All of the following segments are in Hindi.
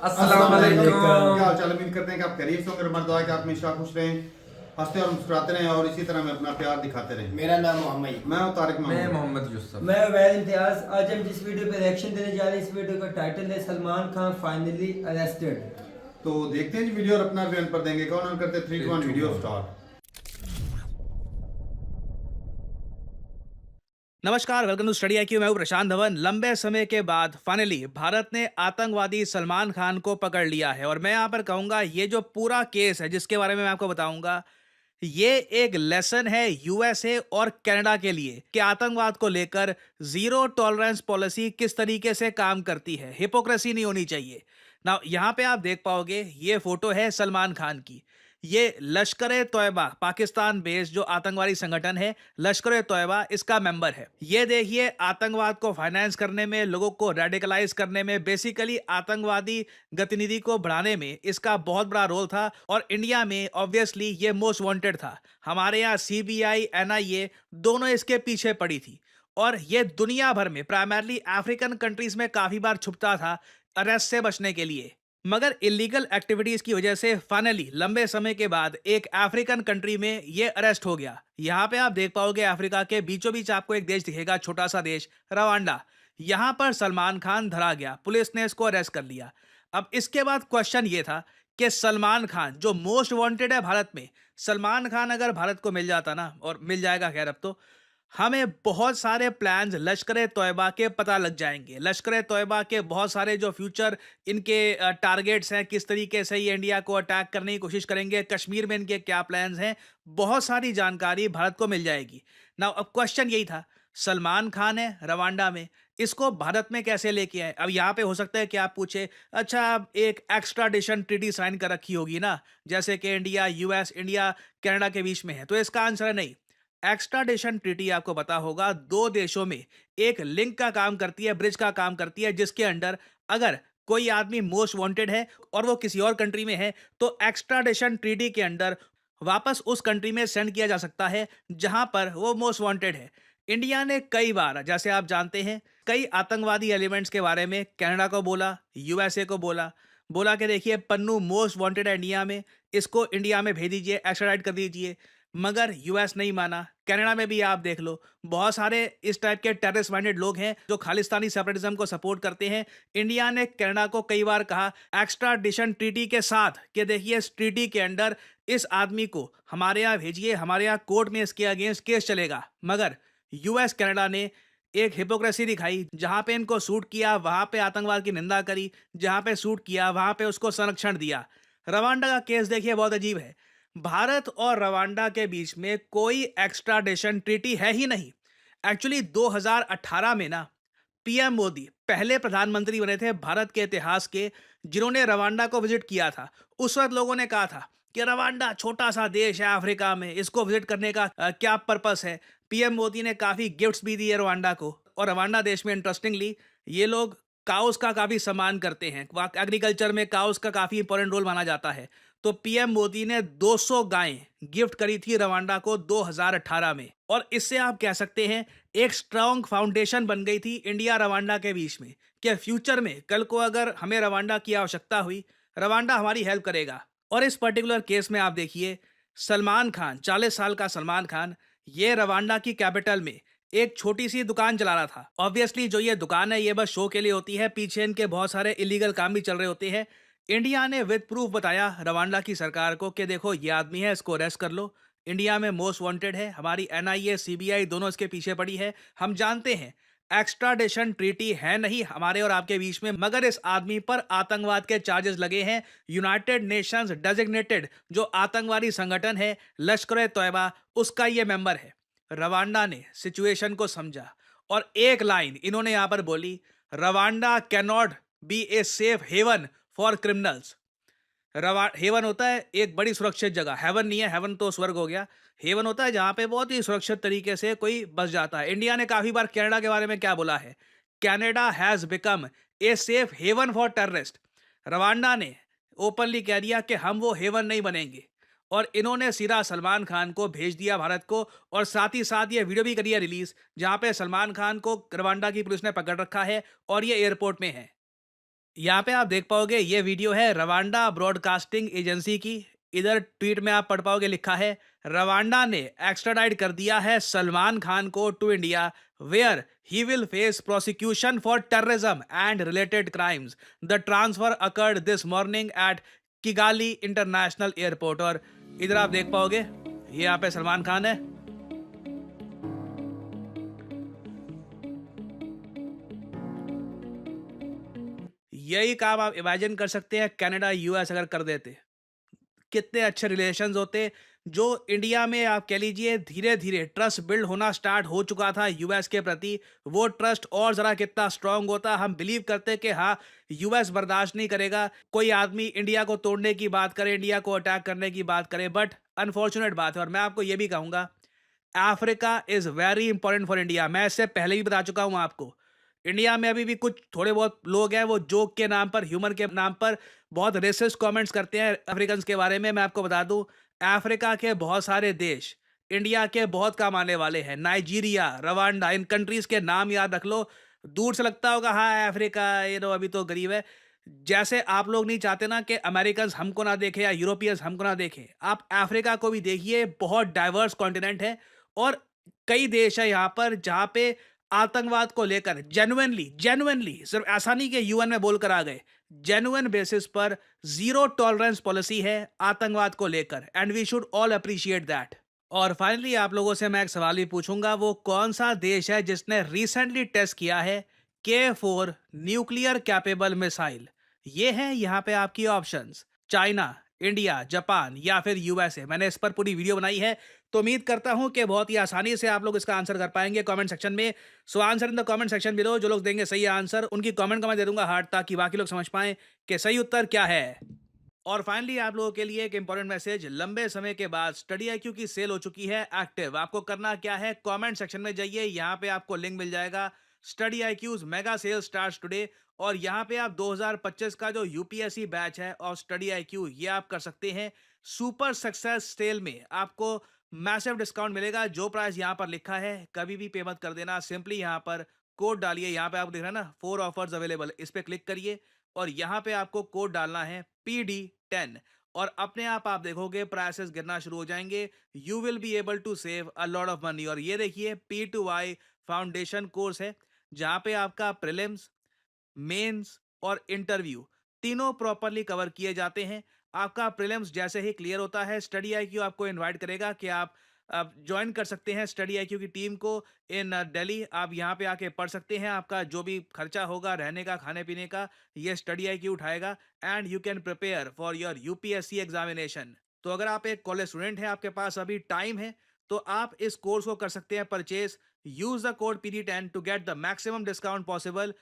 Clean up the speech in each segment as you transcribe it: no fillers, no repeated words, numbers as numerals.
अस्सलाम अस्सलामुअलैकुम। वालेकुम। क्या हाल चाल? उम्मीद करते हैं कि आप खैरियत से होंगे। हमारी दुआ है कि आप हमेशा खुश रहें, हंसते और मुस्कुराते रहें और इसी तरह में अपना प्यार दिखाते रहें। मेरा नाम मोहम्मद मैं हूं तारिक मैं महमूद। मोहम्मद यूसुफ। मैं उबैद इम्तियाज। आज हम जिस वीडियो पे रिएक्शन देने जा रहे हैं, इस वीडियो का टाइटल है सलमान खान फाइनली अरेस्टेड। तो देखते हैं जी वीडियो और अपना रिव्यू पर देंगे। कौन ऑन करते हैं? 3 2 1 वीडियो स्टार्ट। नमस्कार, वेलकम टू स्टडी आईक्यू। मैं हूं प्रशांत धवन। लंबे समय के बाद फाइनली भारत ने आतंकवादी सलमान खान को पकड़ लिया है और मैं यहां पर कहूंगा ये जो पूरा केस है जिसके बारे में मैं आपको बताऊंगा, ये एक लेसन है यूएसए और कनाडा के लिए कि आतंकवाद को लेकर जीरो टॉलरेंस पॉलिसी किस तरीके से काम करती है। हिपोक्रेसी नहीं होनी चाहिए ना। यहाँ पे आप देख पाओगे ये फोटो है सलमान खान की। ये लश्कर ए तोयबा पाकिस्तान बेस्ड जो आतंकवादी संगठन है, लश्कर ए तोयबा इसका मेंबर है। ये देखिए आतंकवाद को फाइनेंस करने में, लोगों को रेडिकलाइज करने में, बेसिकली आतंकवादी गतिविधि को बढ़ाने में इसका बहुत बड़ा रोल था। और इंडिया में ऑब्वियसली ये मोस्ट वांटेड था। हमारे यहाँ सीबीआई, एनआईए दोनों इसके पीछे पड़ी थी और ये दुनिया भर में प्राइमरली अफ्रीकन कंट्रीज में काफी बार छुपता था अरेस्ट से बचने के लिए। मगर इलीगल एक्टिविटीज की वजह से फाइनली लंबे समय के बाद एक अफ्रीकन कंट्री में ये अरेस्ट हो गया। यहाँ पे आप देख पाओगे अफ्रीका के बीचों बीच आपको एक देश दिखेगा, छोटा सा देश रवांडा। यहाँ पर सलमान खान धरा गया, पुलिस ने इसको अरेस्ट कर लिया। अब इसके बाद क्वेश्चन ये था कि सलमान खान जो मोस्ट वांटेड है भारत में, सलमान खान अगर भारत को मिल जाता ना, और मिल जाएगा खैर, अब तो हमें बहुत सारे प्लान्स लश्कर तोयबा के पता लग जाएंगे। लश्कर तोयबा के बहुत सारे जो फ्यूचर इनके टारगेट्स हैं, किस तरीके से ये इंडिया को अटैक करने की कोशिश करेंगे, कश्मीर में इनके क्या प्लान्स हैं, बहुत सारी जानकारी भारत को मिल जाएगी ना। अब क्वेश्चन यही था, सलमान खान है रवांडा में, इसको भारत में कैसे लेके आए। अब यहाँ पे हो सकता है कि आप पूछे, अच्छा अब एक एक्स्ट्राडिशन ट्रीटी साइन कर रखी होगी ना, जैसे कि इंडिया यूएस, इंडिया कनाडा के बीच में है। तो इसका आंसर है नहीं। एक्स्ट्राडिशन ट्रीटी आपको पता होगा दो देशों में एक लिंक का काम करती है, ब्रिज का काम करती है, जिसके अंडर अगर कोई आदमी मोस्ट वांटेड है और वो किसी और कंट्री में है तो एक्स्ट्राडिशन ट्रीटी के अंडर वापस उस कंट्री में सेंड किया जा सकता है जहां पर वो मोस्ट वांटेड है। इंडिया ने कई बार, जैसे आप जानते हैं, कई आतंकवादी एलिमेंट्स के बारे में कनाडा को बोला, यूएसए को बोला, बोला कि देखिए पन्नू मोस्ट वांटेड है इंडिया में, इसको इंडिया में भेज दीजिए, एक्स्ट्राडाइट कर दीजिए। मगर यूएस नहीं माना। कनाडा में भी आप देख लो, बहुत सारे इस टाइप के टेररिस्ट माइंडेड लोग हैं जो खालिस्तानी सेपरेटिज्म को सपोर्ट करते हैं। इंडिया ने कनाडा को कई बार कहा एक्स्ट्राडिशन ट्रीटी के साथ कि देखिए इस ट्रीटी के अंडर इस आदमी को हमारे यहाँ भेजिए, हमारे यहाँ कोर्ट में इसके अगेंस्ट केस चलेगा। मगर यूएस कनाडा ने एक हिपोक्रेसी दिखाई, जहां पे इनको सूट किया वहां पे आतंकवाद की निंदा करी, जहां पे सूट किया वहां पे उसको संरक्षण दिया। रवांडा का केस देखिए बहुत अजीब है। भारत और रवांडा के बीच में कोई एक्स्ट्राडिशन ट्रीटी है ही नहीं। एक्चुअली 2018 में ना, पीएम मोदी पहले प्रधानमंत्री बने थे भारत के इतिहास के जिन्होंने रवांडा को विजिट किया था। उस वक्त लोगों ने कहा था कि रवांडा छोटा सा देश है अफ्रीका में, इसको विजिट करने का क्या पर्पस है। पीएम मोदी ने काफी गिफ्ट्स भी दिए रवांडा को। और रवांडा देश में इंटरेस्टिंगली ये लोग काउस का काफी सम्मान करते हैं। एग्रीकल्चर में काउस का काफी इंपॉर्टेंट रोल माना जाता है। तो पीएम मोदी ने 200 गायें गिफ्ट करी थी रवांडा को 2018 में। और इससे आप कह सकते हैं एक स्ट्रांग फाउंडेशन बन गई थी इंडिया रवांडा के बीच में कि फ्यूचर में कल को अगर हमें रवांडा की आवश्यकता हुई, रवांडा हमारी हेल्प करेगा। और इस पर्टिकुलर केस में आप देखिए सलमान खान, 40 साल का सलमान खान, ये रवांडा की कैपिटल में एक छोटी सी दुकान चला रहा था। ऑब्वियसली जो ये दुकान है ये बस शो के लिए होती है, पीछे इनके बहुत सारे इलीगल काम भी चल रहे होते हैं। इंडिया ने विद प्रूफ बताया रवांडा की सरकार को कि देखो ये आदमी है, इसको अरेस्ट कर लो, इंडिया में मोस्ट वांटेड है, हमारी एनआईए सीबीआई दोनों इसके पीछे पड़ी है। हम जानते हैं एक्स्ट्राडिशन ट्रीटी है नहीं हमारे और आपके बीच में, मगर इस आदमी पर आतंकवाद के चार्जेस लगे हैं। यूनाइटेड नेशंस डेजिग्नेटेड जो आतंकवादी संगठन है लश्कर ए तोयबा, उसका ये मेंबर है। रवांडा ने सिचुएशन को समझा और एक लाइन इन्होंने यहां पर बोली, Rwanda can not be a safe haven for criminals. Haven होता है एक बड़ी सुरक्षित जगह, हेवन नहीं है, हेवन तो स्वर्ग हो गया। हेवन होता है जहां पे बहुत ही सुरक्षित तरीके से कोई बस जाता है। इंडिया ने काफी बार कनाडा के बारे में क्या बोला है, Canada has become a safe haven for terrorist. Rwanda ने ओपनली कह दिया कि हम वो हेवन नहीं बनेंगे। और इन्होंने सीधा सलमान खान को भेज दिया भारत को। और साथ ही साथ ये वीडियो भी करी है रिलीज, जहां पे सलमान खान को रवांडा की पुलिस ने पकड़ रखा है और ये एयरपोर्ट में है। यहाँ पे आप देख पाओगे ये वीडियो है रवांडा ब्रॉडकास्टिंग एजेंसी की। इधर ट्वीट में आप पढ़ पाओगे, लिखा है रवांडा ने एक्स्ट्राडाइट कर दिया है सलमान खान को to India where he will face prosecution for terrorism and related crimes. The transfer occurred this morning at Kigali international airport. और इधर आप देख पाओगे ये यहाँ पे सलमान खान है। यही काम आप इमेजिन कर सकते हैं कनाडा यूएस अगर कर देते, कितने अच्छे रिलेशंस होते। जो इंडिया में आप कह लीजिए धीरे धीरे ट्रस्ट बिल्ड होना स्टार्ट हो चुका था यूएस के प्रति, वो ट्रस्ट और ज़रा कितना स्ट्रांग होता। हम बिलीव करते कि हाँ यूएस बर्दाश्त नहीं करेगा कोई आदमी इंडिया को तोड़ने की बात करे, इंडिया को अटैक करने की बात करे। बट अनफॉर्चुनेट बात है, और मैं आपको ये भी कहूँगा Africa is very important for India. मैं इससे पहले भी बता चुका हूँ आपको, इंडिया में अभी भी कुछ थोड़े बहुत लोग हैं वो जोक के नाम पर, ह्यूमर के नाम पर बहुत रेसिस्ट कमेंट्स करते हैं अफ्रीकन के बारे में। मैं आपको बता दूं अफ्रीका के बहुत सारे देश इंडिया के बहुत काम आने वाले हैं। नाइजीरिया, रवांडा, इन कंट्रीज के नाम याद रख लो। दूर से लगता होगा हाँ अफ्रीका अभी तो गरीब है। जैसे आप लोग नहीं चाहते ना कि अमेरिकन हमको ना देखें या यूरोपियंस हमको ना देखें, आप अफ्रीका को भी देखिए। बहुत डाइवर्स कॉन्टिनेंट है और कई देश है यहाँ पर जहाँ पे आतंकवाद को लेकर जेन्युइनली सिर्फ ऐसा नहीं कि यूएन में बोलकर आ गए, जेन्युइन बेसिस पर जीरो टॉलरेंस पॉलिसी है आतंकवाद को लेकर, and we should all appreciate that. और फाइनली आप लोगों से मैं एक सवाल भी पूछूंगा, वो कौन सा देश है जिसने रिसेंटली टेस्ट किया है K4 न्यूक्लियर कैपेबल मिसाइल? ये हैं यहाँ पे आपकी ऑप्शंस, चाइना, इंडिया, जापान या फिर यूएसए। मैंने इस पर पूरी वीडियो बनाई है, तो उम्मीद करता हूं कि बहुत ही आसानी से आप लोग इसका आंसर कर पाएंगे कमेंट सेक्शन में। So answer in the comment section below. जो लोग देंगे सही आंसर उनकी कमेंट का मैं दे दूंगा हार्ट, ताकि बाकी लोग समझ पाएं कि सही उत्तर क्या है। और फाइनली आप लोगों के लिए एक इंपॉर्टेंट मैसेज, लंबे समय के बाद स्टडी आईक्यू की सेल हो चुकी है एक्टिव। आपको करना क्या है, कमेंट सेक्शन में जाइए, यहाँ पे आपको लिंक मिल जाएगा Study IQ's mega sale starts today. और यहाँ पे आप 2025 का जो यूपीएससी बैच है और स्टडी आईक्यू, ये आप कर सकते हैं। सुपर सक्सेस सेल में आपको मैसिव डिस्काउंट मिलेगा। जो प्राइस यहाँ पर लिखा है कभी भी पे मत कर देना, सिंपली यहाँ पर कोड डालिए। यहाँ पे आप देख रहे हैं ना 4 ऑफर्स अवेलेबल, इस पे क्लिक करिए और यहाँ पे आपको कोड डालना है PD10 और अपने आप देखोगे प्राइसेस गिरना शुरू हो जाएंगे। You will be able to save a lot of money. और ये देखिए P2Y फाउंडेशन कोर्स है जहाँ पे आपका प्रीलिम्स, मेंस और इंटरव्यू तीनों प्रॉपरली कवर किए जाते हैं। आपका प्रीलिम्स जैसे ही क्लियर होता है, स्टडी आईक्यू आपको इनवाइट करेगा कि आप ज्वाइन कर सकते हैं स्टडी आईक्यू की टीम को इन दिल्ली। आप यहाँ पे आके पढ़ सकते हैं, आपका जो भी खर्चा होगा रहने का, खाने पीने का, ये स्टडी आईक्यू उठाएगा and you can prepare for your UPSC examination. तो अगर आप एक कॉलेज स्टूडेंट हैं, आपके पास अभी टाइम है, तो आप इस कोर्स को कर सकते हैं purchase. Use the code PD10 to get the maximum discount possible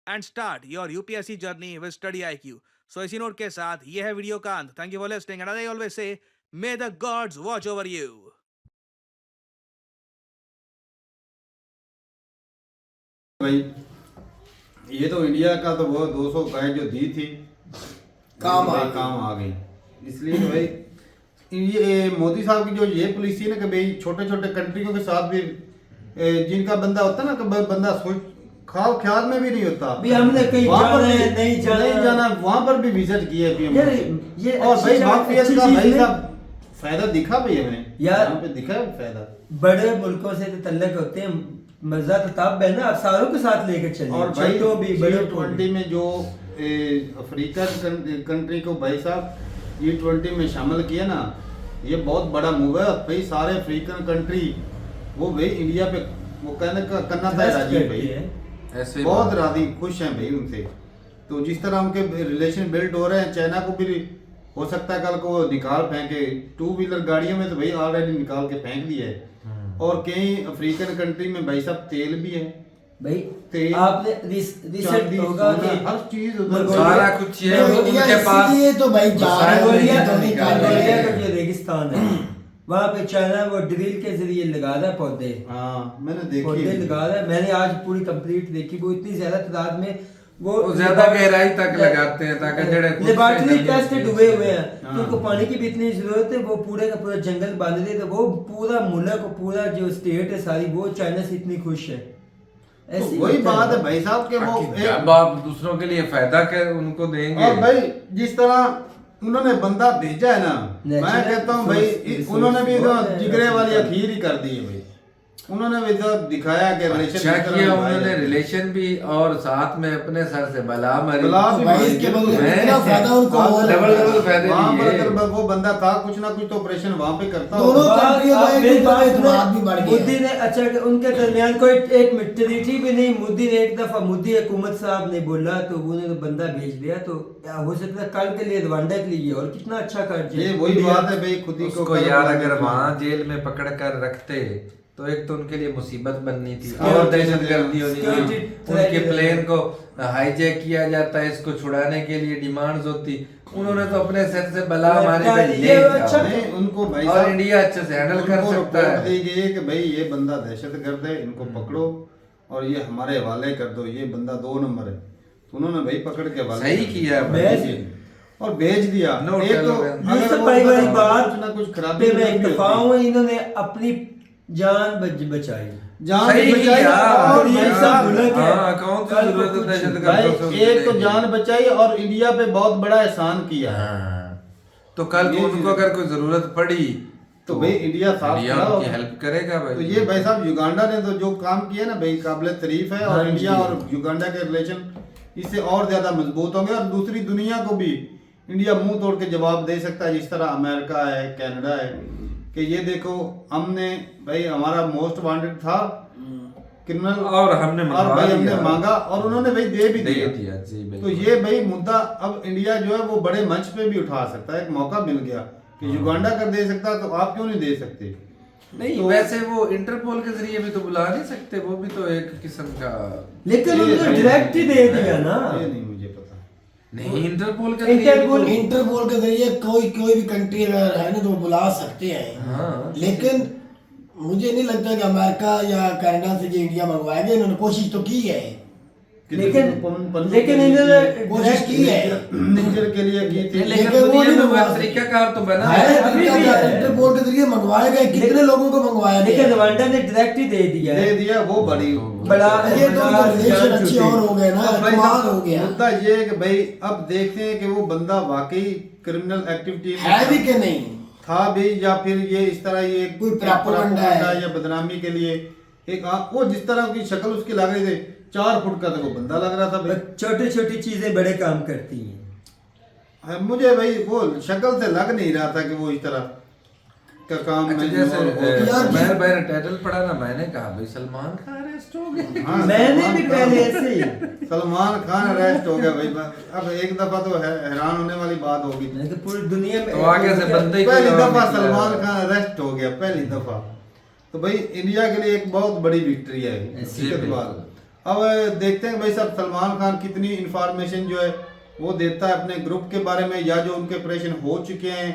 and start your UPSC journey with Study IQ. So इसी नोट के साथ ये है वीडियो का अंत। Thank you for listening and I always say may the gods watch over you. भाई ये तो इंडिया का तो वो 200 गाय जो दी थी काम आ गई। इसलिए तो भाई ये मोदी साहब की जो ये पॉलिसी है ना कि भाई छोटे छोटे कंट्रियों के साथ भी जिनका बंदा होता है ना कि बंदा सोच ख्याल में भी नहीं होता, भी हमने कहीं नहीं जाना वहां पर भी विजिट किए ये और भाई माफिया का भाई साहब फायदा दिखा भी हमें यार, यहाँ पे दिखा है फायदा। बड़े मुल्कों से तल्लक होते हैं, मजा तो तब है ना आप सारों के साथ लेकर चले। और भाई तो भी बड़े G20 में जो अफ्रीकन कंट्री को भाई साहब G20 में शामिल किया ना, ये बहुत बड़ा मूव है भाई। सारे अफ्रीकन कंट्री वो भाई इंडिया पे वो कहने का करना था राजी भाई, ऐसे बहुत राजी खुश हैं भाई उनसे। तो जिस तरह उनके रिलेशन बिल्ड हो रहे हैं, चाइना को भी हो सकता है कल को निकाल फेंके। 2 व्हीलर गाड़ियों में तो भाई ऑलरेडी निकाल के फेंक दिया है। और कई अफ्रीकन कंट्री में भाई साहब तेल भी है भाई। आपने रिसेंट होगा कि हर चीज सारा कुछ है उनके पास, ये तो भाई मंगोलिया का जो रेगिस्तान है वहाँ पे चाइना वो ड्रिल के जरिए लगा रहा है पौधे। मैंने देखी पौधे लगा रहा है, मैंने आज पूरी कंप्लीट देखी। वो इतनी ज्यादा तादाद में वो ज्यादा गहराई तक लगाते हैं ताकि लेबोरेटरी टेस्टेड हुए हैं, क्योंकि पानी की भी इतनी जरूरत है। वो पूरे का पूरा जंगल बांध दे, तो वो पूरा मुल्क, पूरा जो स्टेट है सारी, वो चाइना से इतनी खुश है। तो ऐसी वही होता बात है। है भाई साहब के वो कि जब आप दूसरों के लिए फायदा कर उनको देंगे और भाई जिस तरह उन्होंने बंदा भेजा है ना, मैं Natural कहता हूँ भाई resource उन्होंने भी तो बहुत है, जिगरे वाली resource। अखीर ही कर दी है भाई। उन्होंने भी तो दिखाया कि रिलेशन अच्छा किया उन्होंने रिलेशन भी और साथ में अपने सर से बला मरी बला भी भाई मारी। इसके बदले मैं- कितना फायदा उनको हो रहा डबल है। डबल फायदे वहाँ पर लिए। अगर वो बंदा था कुछ ना कुछ तो ऑपरेशन वहाँ पे करता दोनों होगा। कंट्रियों का एक दूसरे का इत्तेफाक भी बढ़ गया मोदी ने अच्छा कि उनके दरमियान कोई एक ट्रीटी भी नहीं। मोदी ने एक दफा मोदी हुकूमत साहब ने बोला तो उन्होंने बंदा भेज दिया, तो हो सकता है कल के लिए रवांडा के लिए, और कितना अच्छा कर दिया। ये वही इंडिया- बात है भाई, खुद ही को उसको कर्म यार वाला अगर देखना। वहां जेल में पकड़ कर रखते तो एक तो उनके लिए मुसीबत बननी थी Security और दहशतगर्दी होनी Security थी, उनके प्लेन को हाईजैक किया जाता, इसको छुड़ाने के लिए डिमांड्स होती। उन्होंने तो अपने सर से बला मारी ये पे ले अच्छा- नहीं, उनको भाई और साहब इंडिया अच्छे से हैंडल कर उनको सकता रिपोर्ट दी है। गई है कि भाई ये बंदा दहशतगर्द है, इनको पकड़ो और ये हमारे हवाले कर दो, ये बंदा 2 नंबर है। तो उन्होंने भाई पकड़ के हवाले सही कर किया दिया। भाई। भेज और भेज दिया। No एक तो tolerance। अगर यूसुफ वो भाई वाली बंदा बात कुछ ना कुछ खराबी पे मैं नहीं इत्तेफाक होती। हूँ, इन्होंने अपनी जान बचाई। जान सही बचाई किया। और ये भाई सब साहब, मुल्क है। हाँ, कौन सी कल को जरूरत है कुछ- दहशतगर्दों से भाई एक तो उससे जान बचाई और इंडिया पे बहुत बड़ा एहसान किया। हाँ। तो कल को ये उनको चीज़- अगर कोई जरूरत पड़ी तो भाई इंडिया साथ इंडिया खड़ा उनकी होगा। हेल्प करेगा भाई। तो ये भाई साहब युगांडा ने तो जो काम किया ना भाई, काबिल तारीफ है। और हाँ इंडिया जी। और युगांडा के रिलेशन इससे और ज्यादा मजबूत होंगे और दूसरी दुनिया को भी इंडिया मुंह तोड़ के जवाब दे सकता है, जिस तरह अमेरिका है, कनाडा है, कि ये देखो हमने भाई हमारा मोस्ट वांटेड था क्रिमिनल और हमने और मंगवा भाई हमने दिया। मांगा और उन्होंने भाई दे भी दे दिया। दिया जी तो बिल्कुल। ये भाई मुद्दा अब इंडिया जो है वो बड़े मंच पे भी उठा सकता है। एक मौका मिल गया कि युगांडा कर दे सकता, तो आप क्यों नहीं दे सकते? नहीं तो- वैसे वो इंटरपोल के जरिए भी तो बुला नहीं सकते, वो भी तो एक किस्म का लेकिन ये उन्होंने नहीं- डायरेक्ट ही दे दिया ना। ये नहीं मुझे पता। नहीं इंटरपोल के जरिए भी इंटरपोल- तो- इंटरपोल के जरिए कोई भी कंट्री अगर है ना तो वो बुला सकते हैं। हाँ। लेकिन मुझे नहीं लगता कि अमेरिका या कनाडा से ये इंडिया मंगवाएंगे। इन्होंने कोशिश तो की है। लेकिन पन्नों लेकिन के इन्होंने लिए- कोशिश की है। निजर के लिए की थी। लेकिन लेकिन वो दुनिया नहीं में वो मंगवा तरीकाकार तो बना है है। अभी तरीका भी क्या है। इंटरपोल के जरिए मंगवाए गए, कितने लोगों को मंगवाया लेकिन गया। रवांडा ने डायरेक्ट ही दे दिया दे है। दिया वो बड़ी बड़ा ये तो रिलेशन अच्छे और हो गए ना, अब भाई कमाल साहब, हो गया। मुद्दा ये है कि भाई अब देखते हैं कि वो बंदा वाकई क्रिमिनल एक्टिविटी है भी कि नहीं। था भी या फिर ये इस तरह ये कोई propaganda है। या बदनामी के लिए एक वो जिस तरह की शक्ल उसकी लग रही थी 4 फुट का तो वो बंदा लग रहा था भाई। छोटी छोटी चीजें बड़े काम करती हैं। मुझे भाई वो शक्ल से लग नहीं रहा था कि वो इस तरह का काम अच्छा में जैसे यार, मैं मैंने टाइटल पढ़ा ना, मैंने कहा भाई सलमान खान अरेस्ट हो गए। हाँ, मैंने सलमान भी खान- पहले ऐसे ही सलमान खान अरेस्ट हो गया भाई। अब एक दफा तो हैरान होने वाली बात होगी। मैंने तो पूरी दुनिया में तो आगे से बंदे ही पहली कोई और दफा निकला। सलमान खान अरेस्ट हो गया, पहली दफा। तो भाई इंडिया के लिए एक बहुत बड़ी विक्ट्री है ऐसी इसके बिल्कुल। बाद। अब देखते हैं भाई साहब सलमान खान कितनी इंफॉर्मेशन जो है वो देता है अपने ग्रुप के बारे में, या जो उनके ऑपरेशन हो चुके हैं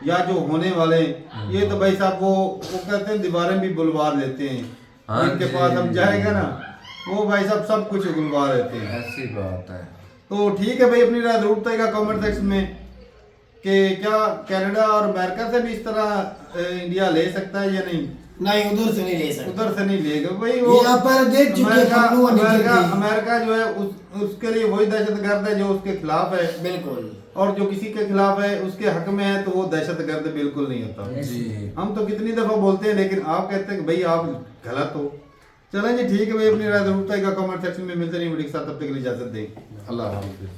या जो होने वाले हैं। ये तो भाई साहब वो कहते हैं दीवारें भी बुलवा लेते हैं। हाँ इनके जी। पास हम जाएगा ना वो भाई साहब सब कुछ बुलवा लेते हैं। ऐसी बात है। तो ठीक है भाई, अपनी राय जरूर बताइएगा कमेंट सेक्शन में कि क्या कनाडा और अमेरिका से भी इस तरह इंडिया ले सकता है या नहीं। नहीं, उधर से नहीं ले सकते। उधर से नहीं लेगा भाई। ये आप पहले देख चुके हैं, अमेरिका पन्नू और नीचे अमेरिका की। अमेरिका जो है उसके लिए वही दहशतगर्द है जो उसके खिलाफ है, बिल्कुल। और जो किसी के खिलाफ है उसके हक में है तो वो दहशतगर्द बिल्कुल नहीं होता। जी हम तो कितनी दफा बोलते हैं लेकिन आप कहते हैं कि भाई आप गलत हो। चलें जी ठीक है भाई, अपनी राय जरूर बताइएगा कमेंट सेक्शन में। मिलते नहीं वीडियो के साथ, तब तक के लिए इजाजत दें। अल्लाह हाफिज़।